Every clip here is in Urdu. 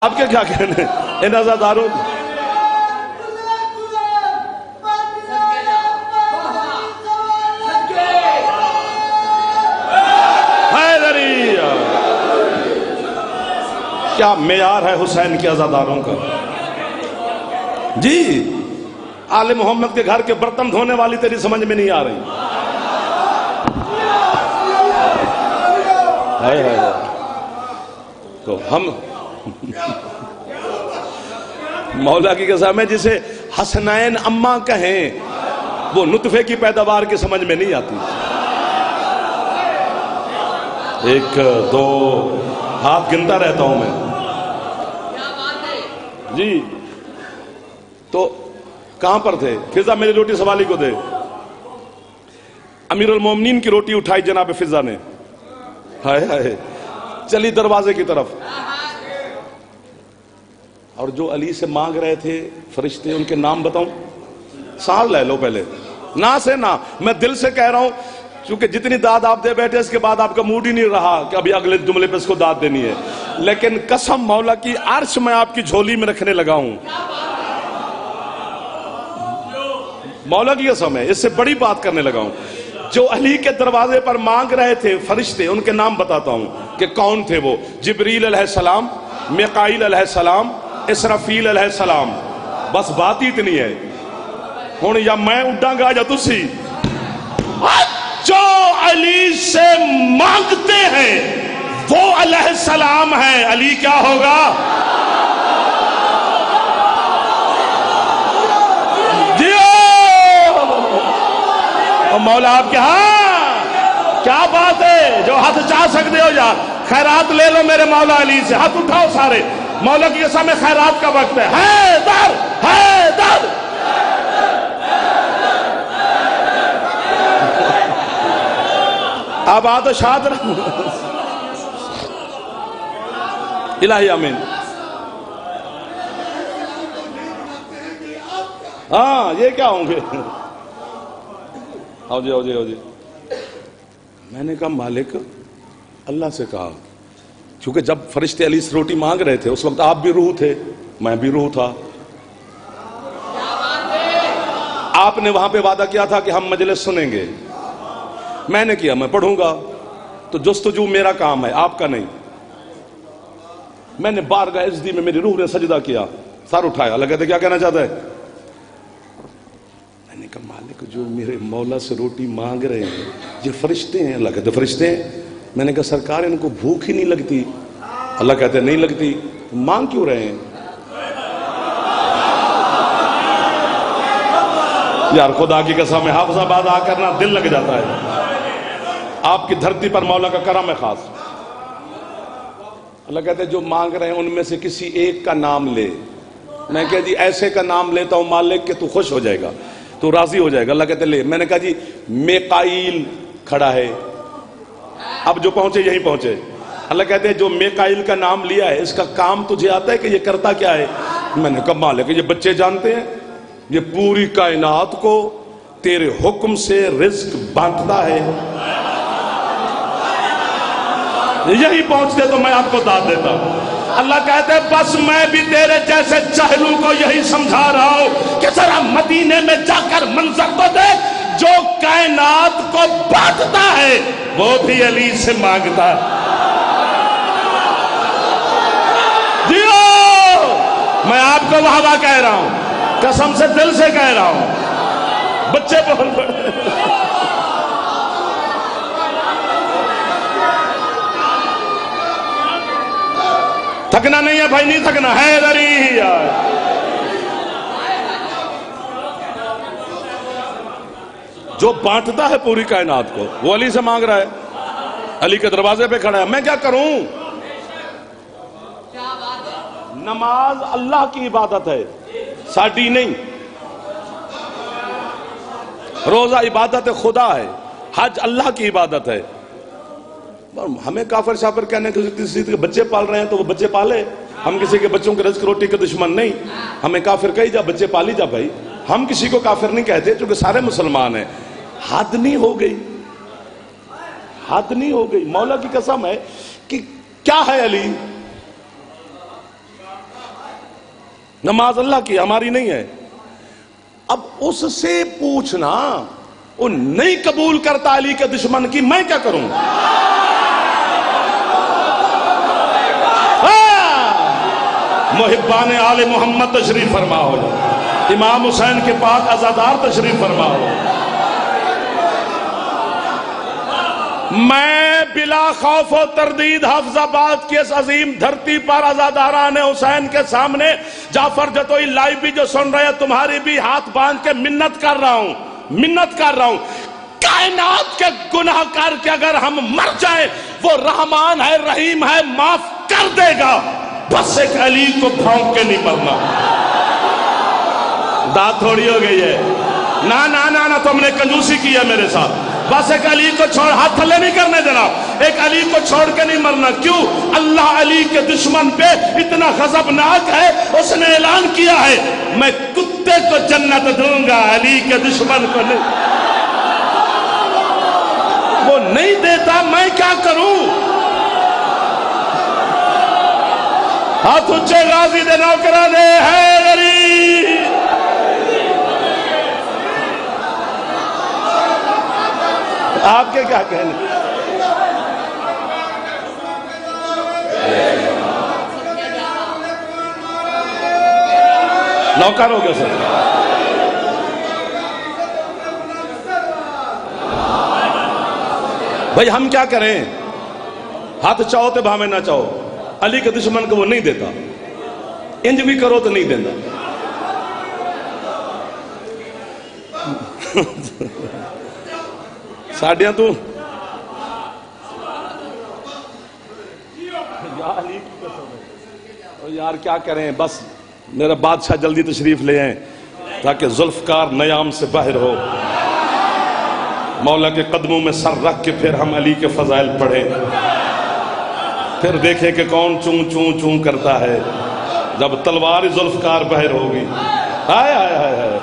آپ کے کیا کہنے ان عزاداروں کیا معیار ہے حسین کے عزاداروں کا؟ جی آل محمد کے گھر کے برتن دھونے والی تیری سمجھ میں نہیں آ رہی. تو ہم مولا کی قسم ہے جسے حسنین اماں کہیں وہ نطفے کی پیداوار کی سمجھ میں نہیں آتی. ایک دو ہاتھ گنتا رہتا ہوں میں جی. تو کہاں پر تھے؟ فضا میری روٹی سوالی کو دے. امیر المومنین کی روٹی اٹھائی جناب فضا نے، ہائے ہائے چلی دروازے کی طرف. اور جو علی سے مانگ رہے تھے فرشتے، ان کے نام بتاؤں؟ سال لے لو پہلے، نہ سے نہ، میں دل سے کہہ رہا ہوں چونکہ جتنی داد آپ دے بیٹھے اس کے بعد آپ کا موڈ ہی نہیں رہا کہ ابھی اگلے جملے پہ اس کو داد دینی ہے. لیکن قسم مولا کی عرش میں آپ کی جھولی میں رکھنے لگا ہوں. مولا کی قسم ہے، اس سے بڑی بات کرنے لگا ہوں. جو علی کے دروازے پر مانگ رہے تھے فرشتے، ان کے نام بتاتا ہوں کہ کون تھے وہ. جبریل علیہ السلام، میکائیل علیہ السلام، اسرافیل علیہ السلام. بس بات ہی اتنی ہے. ہوں یا میں اڈاں گا یا تسی. جو علی سے مانگتے ہیں وہ علیہ السلام ہے. علی کیا ہوگا؟ مولا آپ کے ہاں کیا بات ہے. جو ہاتھ چاہ سکتے ہو یار خیرات لے لو میرے مولا علی سے. ہاتھ اٹھاؤ سارے. مولا کی قسم میں خیرات کا وقت ہے. حیدر حیدر. اب آ تو شاد رہو. الہی آمین. ہاں یہ کیا ہوں گے؟ آؤ جی آؤ جی آؤ جی. میں نے کہا مالک اللہ سے کہا، کیونکہ جب فرشتے علی سے روٹی مانگ رہے تھے اس وقت آپ بھی روح تھے، میں بھی روح تھا. آپ نے وہاں پہ وعدہ کیا تھا کہ ہم مجلس سنیں گے. میں نے کیا میں پڑھوں گا. تو جستجو میرا کام ہے، آپ کا نہیں. میں نے بارگاہ عزتی میں میری روح نے سجدہ کیا، سر اٹھایا. اللہ کہتے کیا کہنا چاہتا ہے؟ میں نے کہا مالک جو میرے مولا سے روٹی مانگ رہے ہیں یہ فرشتے ہیں. اللہ کہتے فرشتے ہیں؟ میں نے کہا سرکار ان کو بھوک ہی نہیں لگتی. اللہ کہتے نہیں لگتی. مانگ کیوں رہے ہیں؟ یار خدا کی قسم ہے حافظ آباد آ کرنا دل لگ جاتا ہے. آپ کی دھرتی پر مولا کا کرم ہے خاص. اللہ کہتے جو مانگ رہے ہیں ان میں سے کسی ایک کا نام لے. میں کہا جی ایسے کا نام لیتا ہوں مالک کہ تو خوش ہو جائے گا، تو راضی ہو جائے گا. اللہ کہتے لے. میں نے کہا جی میکائیل کھڑا ہے. اب جو پہنچے یہیں پہنچے. اللہ کہتے جو میکائیل کا نام لیا ہے اس کا کام تجھے آتا ہے کہ یہ کرتا کیا ہے؟ میں نے کہا مالک یہ بچے جانتے ہیں، یہ پوری کائنات کو تیرے حکم سے رزق بانٹتا ہے. یہی پہنچتے تو میں آپ کو داد دیتا. اللہ کہتے بس میں بھی تیرے جیسے جاہلوں کو یہی سمجھا رہا ہوں کہ ذرا مدینے میں جا کر منظر تو دیکھ. جو کائنات کو بانٹتا ہے وہ بھی علی سے مانگتا ہے. جیو میں آپ کو واہ واہ کہہ رہا ہوں، قسم سے دل سے کہہ رہا ہوں. بچے بول پڑے. تھکنا نہیں ہے بھائی، نہیں تھکنا ہے. حیدری جو بانٹتا ہے پوری کائنات کو وہ علی سے مانگ رہا ہے. علی کے دروازے پہ کھڑا ہے. میں کیا کروں؟ نماز اللہ کی عبادت ہے، ساڈی نہیں. روزہ عبادت خدا ہے، حج اللہ کی عبادت ہے. ہمیں کافر شافر کہنے کے کسی کے بچے پال رہے ہیں تو وہ بچے پالے. ہم کسی کے بچوں کے رزق روٹی کے دشمن نہیں. ہمیں کافر کہی جا، بچے پالی جا بھائی. ہم کسی کو کافر نہیں کہتے چونکہ سارے مسلمان ہیں. حد نہیں ہو گئی، حد نہیں ہو گئی. مولا کی قسم ہے کہ کیا ہے علی؟ نماز اللہ کی ہماری نہیں ہے. اب اس سے پوچھنا وہ نہیں قبول کرتا علی کے دشمن کی، میں کیا کروں؟ محبان آل محمد تشریف فرماؤ، امام حسین کے پاک عزادار تشریف فرماؤ. میں بلا خوف و تردید حافظ آباد کی اس عظیم دھرتی پر عزاداران حسین کے سامنے جعفر جتوئی لائیو بھی جو سن رہے ہیں، تمہاری بھی ہاتھ باندھ کے منت کر رہا ہوں. کائنات کے گناہ کر کے اگر ہم مر جائیں، وہ رحمان ہے، رحیم ہے، معاف کر دے گا. بس ایک علی کو بھونک کے نہیں مرنا. داد تھوڑی ہو گئی ہے. نا تم نے کنجوسی کی ہے میرے ساتھ. بس ایک علی کو چھوڑ، ہاتھ تھلے نہیں کرنے دینا. ایک علی کو چھوڑ کے نہیں مرنا. کیوں؟ اللہ علی کے دشمن پہ اتنا غضبناک ہے، اس نے اعلان کیا ہے میں کتے کو جنت دوں گا، علی کے دشمن کو نہیں. وہ نہیں دیتا، میں کیا کروں؟ ہاتھ اونچے غازی دے نوکرا دے ہے غریب. آپ کے کیا کہنے؟ نوکر ہو گیا سر. بھائی ہم کیا کریں؟ ہاتھ چاہو تو بھامے نہ چاہو، علی کے دشمن کو وہ نہیں دیتا. انج بھی کرو تو نہیں دیتا. ساڑھیاں تو یار کیا کریں. بس میرا بادشاہ جلدی تشریف لے آئیں تاکہ ذوالفقار نیام سے باہر ہو. مولا کے قدموں میں سر رکھ کے پھر ہم علی کے فضائل پڑھیں، پھر دیکھیں کہ کون چون چون چون کرتا ہے جب تلوار ذوالفقار باہر ہوگی. ہائے ہائے ہائے ہائے.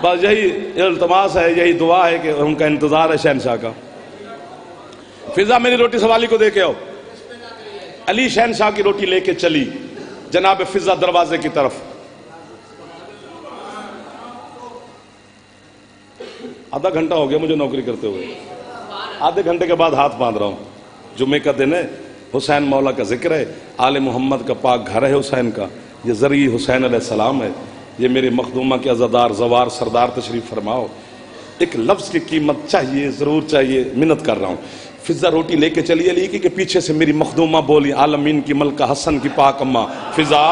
بس یہی التماس ہے، یہی دعا ہے کہ ان کا انتظار ہے شہنشاہ کا. فضا میری روٹی سوالی کو دے کے آؤ. علی شہنشاہ کی روٹی لے کے چلی جناب فضا دروازے کی طرف. آدھا گھنٹہ ہو گیا مجھے نوکری کرتے ہوئے. آدھے گھنٹے کے بعد ہاتھ باندھ رہا ہوں. جمعے کا دن ہے، حسین مولا کا ذکر ہے، آل محمد کا پاک گھر ہے حسین کا. یہ ذریعہ حسین علیہ السلام ہے. یہ میرے مخدومہ کے عزادار زوار سردار تشریف فرماؤ. ایک لفظ کی قیمت چاہیے، ضرور چاہیے، منت کر رہا ہوں. فضا روٹی لے کے چلی علی کی کہ پیچھے سے میری مخدومہ بولی، عالمین کی ملکہ حسن کی پاک اماں فضا.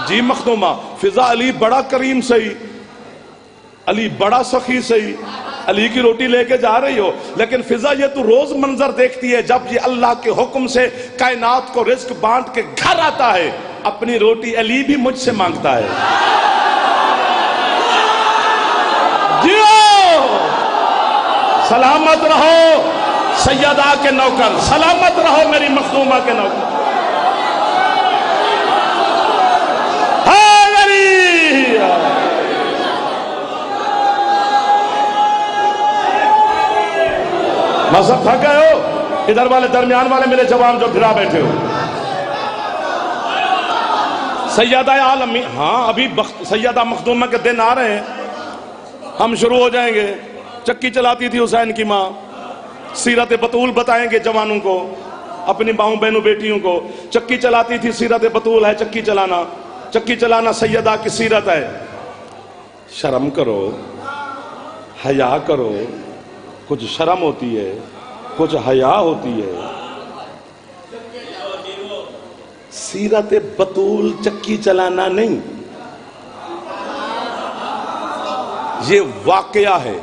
جی مخدومہ. فضا علی بڑا کریم سہی، علی بڑا سخی سہی، علی کی روٹی لے کے جا رہی ہو، لیکن فضا یہ تو روز منظر دیکھتی ہے جب یہ اللہ کے حکم سے کائنات کو رزق بانٹ کے گھر آتا ہے، اپنی روٹی علی بھی مجھ سے مانگتا ہے. جیو سلامت رہو سیدہ کے نوکر، سلامت رہو میری مخدومہ کے نوکر. مذہب تھک گئے ہو؟ ادھر والے درمیان والے میرے جوان جو گھرا بیٹھے ہو. سیدہ عالمی، ہاں ابھی سیدہ مخدومہ کے دن آ رہے ہیں، ہم شروع ہو جائیں گے. چکی چلاتی تھی حسین کی ماں. سیرت بطول بتائیں گے جوانوں کو، اپنی ماؤں بہنوں بیٹیوں کو. چکی چلاتی تھی، سیرت بطول ہے چکی چلانا. چکی چلانا سیدہ کی سیرت ہے. شرم کرو، حیا کرو. کچھ شرم ہوتی ہے، کچھ حیا ہوتی ہے. سیرت بطول چکی چلانا نہیں، یہ واقعہ ہے.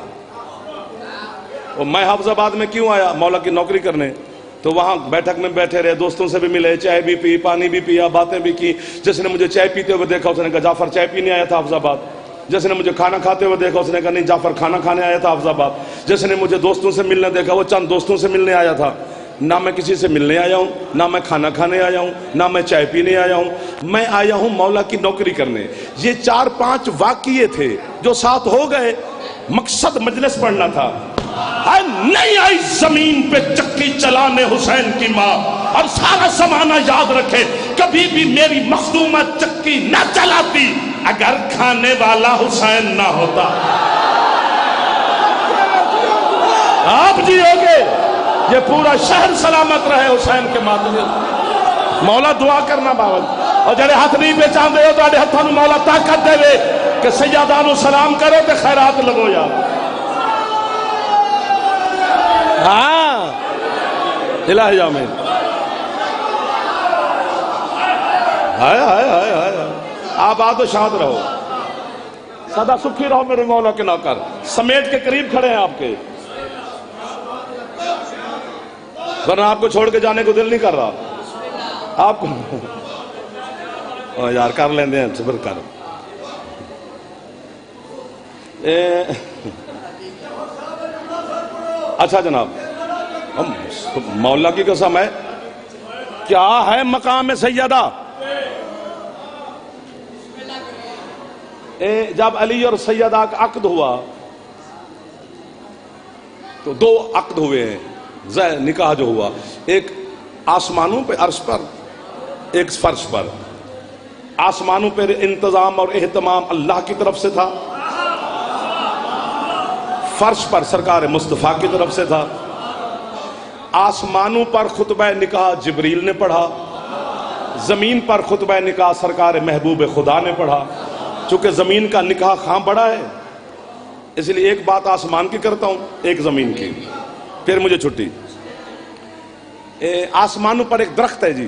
اور میں حافظ آباد میں کیوں آیا؟ مولا کی نوکری کرنے. تو وہاں بیٹھک میں بیٹھے رہے، دوستوں سے بھی ملے، چائے بھی پی، پانی بھی پیا، باتیں بھی کی. جس نے مجھے چائے پیتے ہوئے دیکھا اس نے کہا جعفر چائے پینے آیا تھا حافظ آباد. جس نے مجھے کھانا کھاتے ہوئے دیکھا اس نے کہا نہیں جعفر کھانا کھانے آیا تھا حافظ آباد. جس نے مجھے دوستوں سے ملنے دیکھا وہ چند دوستوں سے ملنے آیا تھا. نہ میں کسی سے ملنے آیا ہوں، نہ میں کھانا کھانے آیا ہوں، نہ میں چائے پینے آیا ہوں. میں آیا ہوں مولا کی نوکری کرنے. یہ 4-5 واقعے تھے جو ساتھ ہو گئے. مقصد مجلس پڑھنا تھا. نہیں آئی زمین پہ چکی چلانے حسین کی ماں، اور سارا زمانہ یاد رکھے کبھی بھی میری مخدومہ چکی نہ چلاتی اگر کھانے والا حسین نہ ہوتا۔ آپ جیو گے، یہ پورا شہر سلامت رہے حسین کے ماتم۔ مولا دعا کرنا باوت، اور جڑے ہاتھ نہیں پہ چاہتے ہو تو ہاتھوں نو مولا طاقت دے وے کہ سیدہ نو سلام کرو تے خیرات لگو یار۔ ہاں الہی آمین۔ ہائے ہائے ہائے ہائے، آباد و شاد رہو، سدا سکھی رہو میرے مولا کے نوکر، سمیٹ کے قریب کھڑے ہیں آپ کے، ورنہ آپ کو چھوڑ کے جانے کو دل نہیں کر رہا آپ کو۔ یار کر لیندے ہیں، صبر کر۔ اچھا جناب، مولا کی قسم ہے، کیا ہے مقام سیدہ؟ جب علی اور سیدہ کا عقد ہوا تو دو عقد ہوئے ہیں، نکاح جو ہوا، ایک آسمانوں پہ عرش پر، ایک فرش پر۔ آسمانوں پر انتظام اور اہتمام اللہ کی طرف سے تھا، فرش پر سرکار مصطفیٰ کی طرف سے تھا۔ آسمانوں پر خطبہ نکاح جبریل نے پڑھا، زمین پر خطبہ نکاح سرکار محبوب خدا نے پڑھا۔ چونکہ زمین کا نکاح خاں بڑا ہے، اس لیے ایک بات آسمان کی کرتا ہوں، ایک زمین کی، پھر مجھے چھٹی۔ آسمانوں پر ایک درخت ہے جی،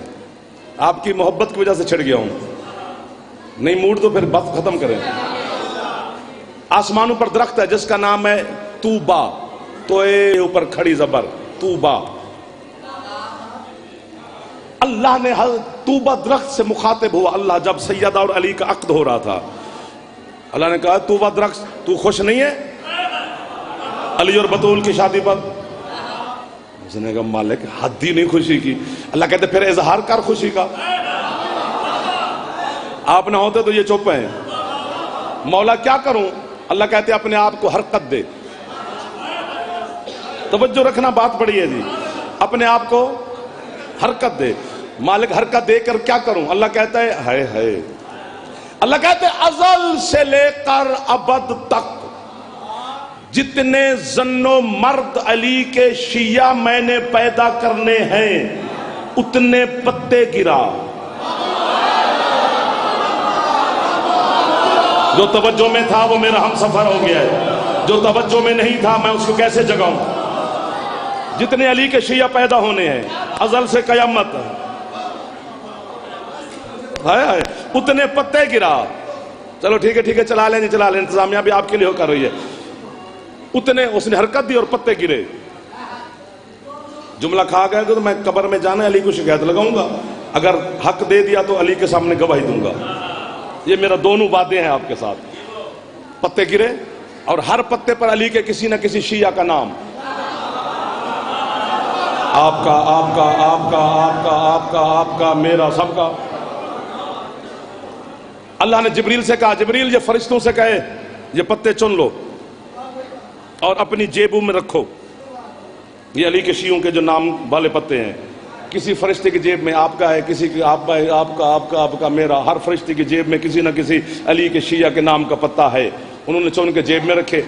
آپ کی محبت کی وجہ سے چھڑ گیا ہوں، نہیں موڈ تو پھر بات ختم کریں۔ آسمانوں پر درخت ہے جس کا نام ہے توبہ، تو اوپر کھڑی زبر توبہ۔ اللہ نے توبہ درخت سے مخاطب ہوا، اللہ جب سیدہ اور علی کا عقد ہو رہا تھا، اللہ نے کہا توبہ درخت تو خوش نہیں ہے علی اور بطول کی شادی پر؟ اس نے کہا مالک حد ہی نہیں خوشی کی۔ اللہ کہتے پھر اظہار کر خوشی کا، آپ نہ ہوتے تو یہ چپ ہیں۔ مولا کیا کروں؟ اللہ کہتے اپنے آپ کو حرکت دے، توجہ رکھنا بات بڑی ہے جی، اپنے آپ کو حرکت دے۔ مالک حرکت دے کر کیا کروں؟ اللہ کہتا ہے ہائے ہائے، اللہ کہتے ازل سے لے کر ابد تک جتنے زن و مرد علی کے شیعہ میں نے پیدا کرنے ہیں اتنے پتے گرا۔ جو توجہ میں تھا وہ میرا ہم سفر ہو گیا ہے، جو توجہ میں نہیں تھا میں اس کو کیسے جگاؤں؟ جتنے علی کے شیعہ پیدا ہونے ہیں ازل سے قیامت، اتنے پتے گرا۔ چلو ٹھیک ہے چلا لیں انتظامیہ بھی آپ کے لیے ہو کر رہی ہے۔ اتنے اس نے حرکت دی اور پتے گرے، جملہ کھا گئے تو میں قبر میں جانا علی کو شکایت لگاؤں گا، اگر حق دے دیا تو علی کے سامنے گواہی دوں گا۔ یہ میرا دونوں وعدے ہیں آپ کے ساتھ۔ پتے گرے اور ہر پتے پر علی کے کسی نہ کسی شیعہ کا نام، آپ کا آپ کا آپ کا آپ کا آپ کا آپ کا میرا سب کا۔ اللہ نے جبریل سے کہا جبریل یہ فرشتوں سے کہے یہ پتے چن لو اور اپنی جیبوں میں رکھو، یہ علی کے شیعوں کے جو نام والے پتے ہیں، کسی فرشتے کی جیب میں آپ کا ہے، کسی کی آپ کا آپ کا آپ کا آپ کا میرا، ہر فرشتے کی جیب میں کسی نہ کسی علی کے شیعہ کے نام کا پتا ہے، انہوں نے چن کے جیب میں رکھے۔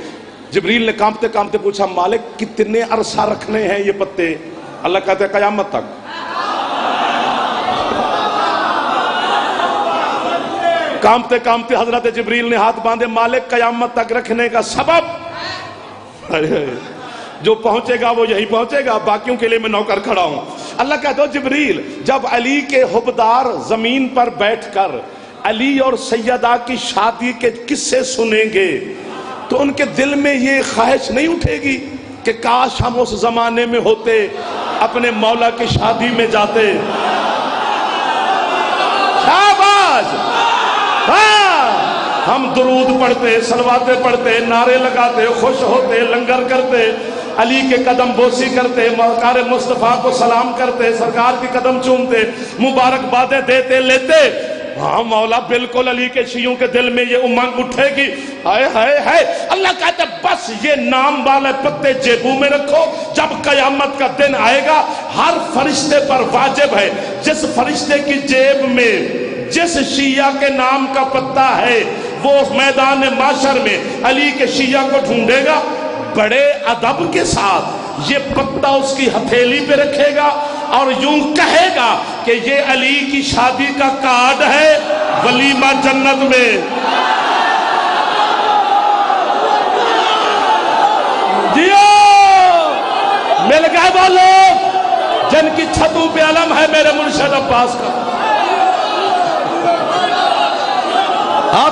جبریل نے کانپتے کانپتے پوچھا مالک کتنے عرصہ رکھنے ہیں یہ پتے؟ اللہ کہتے ہیں قیامت تک۔ کانپتے کانپتے حضرت جبریل نے ہاتھ باندھے، مالک قیامت تک رکھنے کا سبب جو پہنچے گا وہ یہی پہنچے گا، باقیوں کے لیے میں نوکر کھڑا ہوں۔ اللہ کہتا ہے جبریل جب علی کے حبدار زمین پر بیٹھ کر علی اور سیدہ کی شادی کے قصے سنیں گے تو ان کے دل میں یہ خواہش نہیں اٹھے گی کہ کاش ہم اس زمانے میں ہوتے، اپنے مولا کی شادی میں جاتے؟ شاباش! ہم درود پڑھتے، صلواتیں پڑھتے، نعرے لگاتے، خوش ہوتے، لنگر کرتے، علی کے قدم بوسی کرتے، مقار مصطفیٰ کو سلام کرتے، سرکار کی قدم چومتے، مبارک بادیں دیتے لیتے، ہاں مولا بالکل علی کے شیعوں کے دل میں یہ امنگ اٹھے گی، ہائے ہائے ہائے۔ اللہ کہتا ہے بس یہ نام والے پتے جیبوں میں رکھو، جب قیامت کا دن آئے گا ہر فرشتے پر واجب ہے، جس فرشتے کی جیب میں جس شیعہ کے نام کا پتہ ہے وہ میدان معاشر میں علی کے شیعہ کو ڈھونڈے گا، بڑے ادب کے ساتھ یہ پتہ اس کی ہتھیلی پہ رکھے گا اور یوں کہے گا کہ یہ علی کی شادی کا کارڈ ہے ولیمہ جنت میں۔ جیو مل گئے وہ لوگ جن کی چھتوں پہ علم ہے میرے مرشد عباس کا۔ ہاتھ